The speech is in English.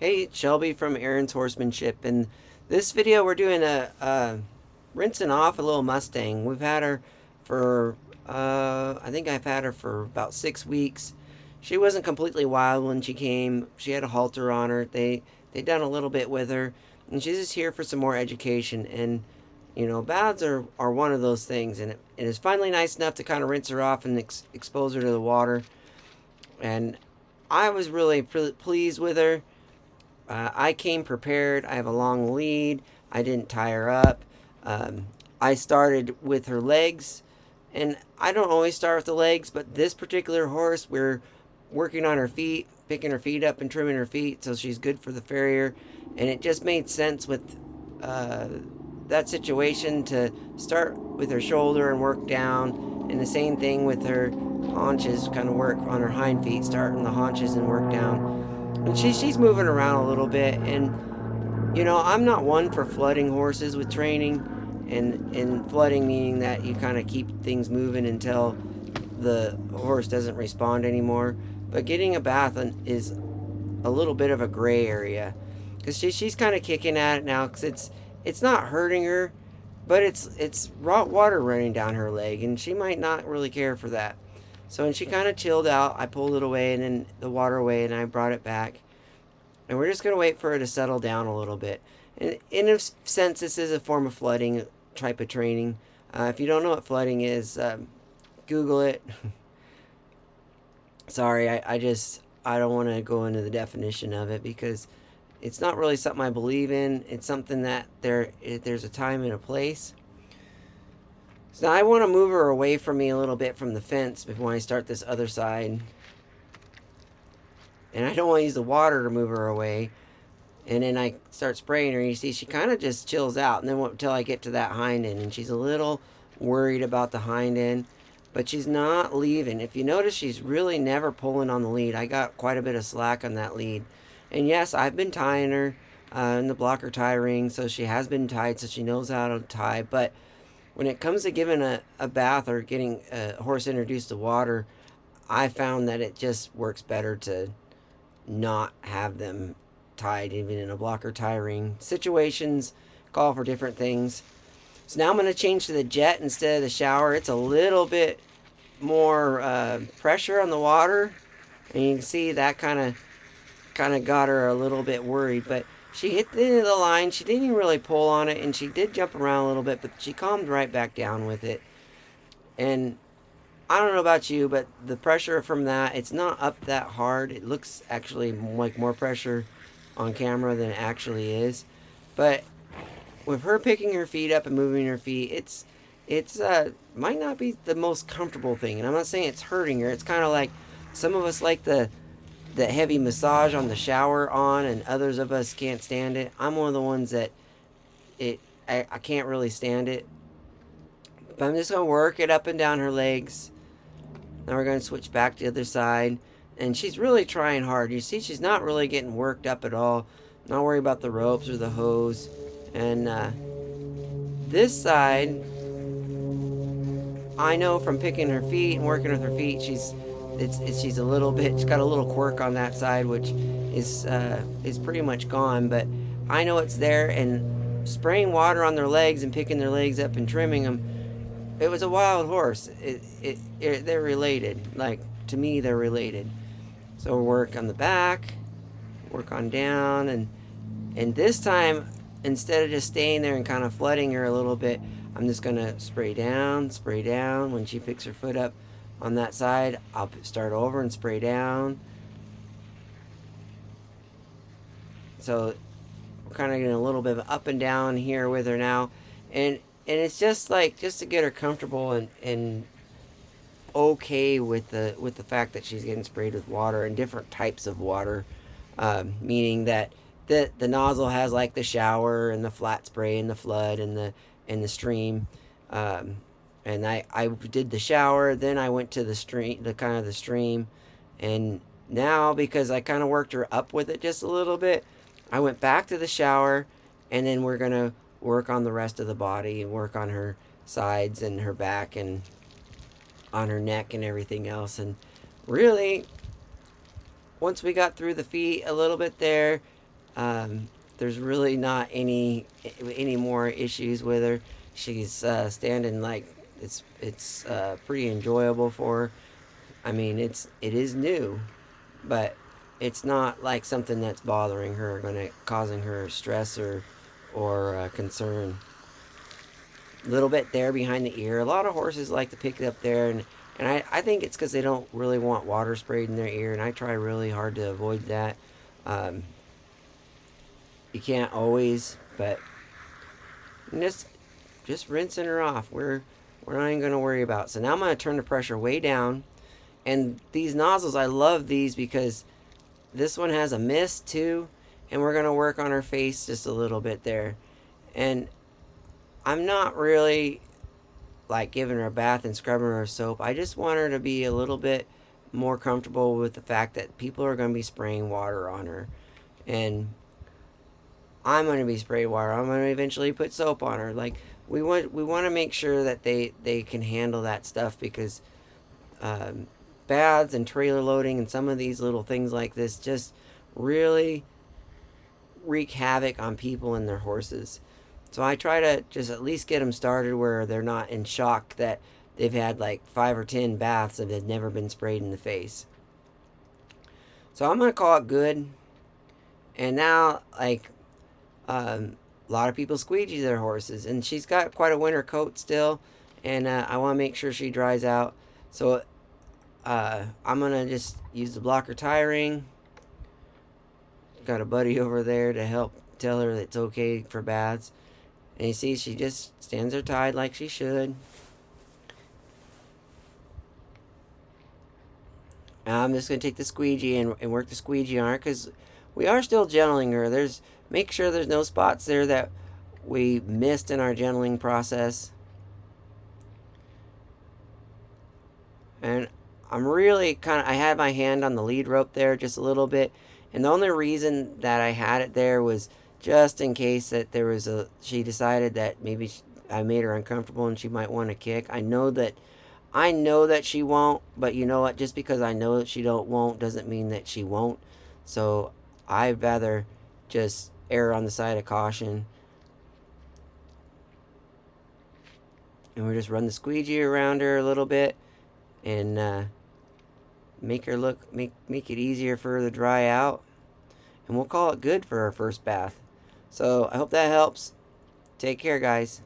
Hey, it's Shelby from Aaron's Horsemanship. In this video, we're doing a rinsing off a little Mustang. We've had her for, I think I've had her for about 6 weeks. She wasn't completely wild when she came. She had a halter on her. They done a little bit with her, and she's just here for some more education. And baths are one of those things, and it is finally nice enough to kind of rinse her off and expose her to the water. And I was really pleased with her. I came prepared. I have a long lead. I didn't tie her up. I started with her legs, and I don't always start with the legs, but this particular horse, we're working on her feet, picking her feet up and trimming her feet so she's good for the farrier. And it just made sense with uh, that situation to start with her shoulder and work down. And the same thing with her haunches, kind of work on her hind feet, start on the haunches and work down. And she's moving around a little bit, and I'm not one for flooding horses with training, and flooding meaning that you kind of keep things moving until the horse doesn't respond anymore. But getting a bath is a little bit of a gray area, because she's kind of kicking at it now, because it's not hurting her, but it's raw water running down her leg, and she might not really care for that. So when she kind of chilled out, I pulled it away, and then the water away, and I brought it back. And we're just going to wait for her to settle down a little bit. And in a sense, this is a form of flooding type of training. If you don't know what flooding is, Google it. Sorry, I don't want to go into the definition of it, because it's not really something I believe in. It's something that there's a time and a place. So now I want to move her away from me a little bit from the fence before I start this other side. And I don't want to use the water to move her away. And then I start spraying her. You see, she kind of just chills out. And then until I get to that hind end. And she's a little worried about the hind end. But she's not leaving. If you notice, she's really never pulling on the lead. I got quite a bit of slack on that lead. And yes, I've been tying her in the blocker tie ring. So she has been tied, so she knows how to tie. But when it comes to giving a bath or getting a horse introduced to water, I found that it just works better to not have them tied, even in a blocker tie ring. Situations call for different things. So now I'm going to change to the jet instead of the shower. It's a little bit more pressure on the water, and you can see that kind of got her a little bit worried. But she hit the end of the line. She didn't even really pull on it, and she did jump around a little bit, but she calmed right back down with it. And I don't know about you, but the pressure from that, it's not up that hard. It looks actually like more pressure on camera than it actually is. But with her picking her feet up and moving her feet, it's might not be the most comfortable thing. And I'm not saying it's hurting her. It's kind of like some of us like the heavy massage on the shower on, and others of us can't stand it. I'm one of the ones that I can't really stand it. But I'm just gonna work it up and down her legs. Now we're going to switch back to the other side. And she's really trying hard. You see, she's not really getting worked up at all. Not worried about the ropes or the hose. And this side, I know from picking her feet and working with her feet, she's a little bit. She's got a little quirk on that side, which is pretty much gone. But I know it's there. And spraying water on their legs and picking their legs up and trimming them, it was a wild horse. They're related. Like, to me, they're related. So we'll work on the back, work on down, and this time, instead of just staying there and kind of flooding her a little bit, I'm just gonna spray down, spray down. When she picks her foot up on that side, I'll start over and spray down. So we're kind of getting a little bit of up and down here with her now, and it's just to get her comfortable and okay with the fact that she's getting sprayed with water and different types of water, meaning that the nozzle has like the shower and the flat spray and the flood and the stream. And I did the shower, then I went to the stream, the stream, and now because I kind of worked her up with it just a little bit, I went back to the shower, and then we're gonna work on the rest of the body and work on her sides and her back and on her neck and everything else. And really, once we got through the feet a little bit there, There's really not any more issues with her. She's standing like it's pretty enjoyable for her. I mean, it is new, but it's not like something that's bothering her, causing her stress or concern. A little bit there behind the ear. A lot of horses like to pick it up there, and I think it's because they don't really want water sprayed in their ear, and I try really hard to avoid that. Um, you can't always, but just rinsing her off. We're not even gonna worry about. So now I'm gonna turn the pressure way down, and these nozzles, I love these because this one has a mist too, and we're gonna work on her face just a little bit there, and I'm not really like giving her a bath and scrubbing her with soap. I just want her to be a little bit more comfortable with the fact that people are going to be spraying water on her, and I'm going to be spraying water. I'm going to eventually put soap on her. Like we want to make sure that they can handle that stuff, because baths and trailer loading and some of these little things like this just really wreak havoc on people and their horses. So I try to just at least get them started where they're not in shock that they've had like 5 or 10 baths that have never been sprayed in the face. So I'm gonna call it good. And now, like, a lot of people squeegee their horses, and she's got quite a winter coat still, and I want to make sure she dries out. So I'm gonna just use the blocker tie ring. Got a buddy over there to help tell her that it's okay for baths. And you see, she just stands her tied like she should. Now I'm just going to take the squeegee and work the squeegee on her, because we are still gentling her. Make sure there's no spots there that we missed in our gentling process. And I'm really I had my hand on the lead rope there just a little bit. And the only reason that I had it there was just in case that she decided that maybe I made her uncomfortable and she might want to kick. I know that she won't, but you know what? Just because I know that she won't doesn't mean that she won't. So I'd rather just err on the side of caution. And we just run the squeegee around her a little bit, and make it easier for her to dry out, and we'll call it good for our first bath. So I hope that helps. Take care, guys.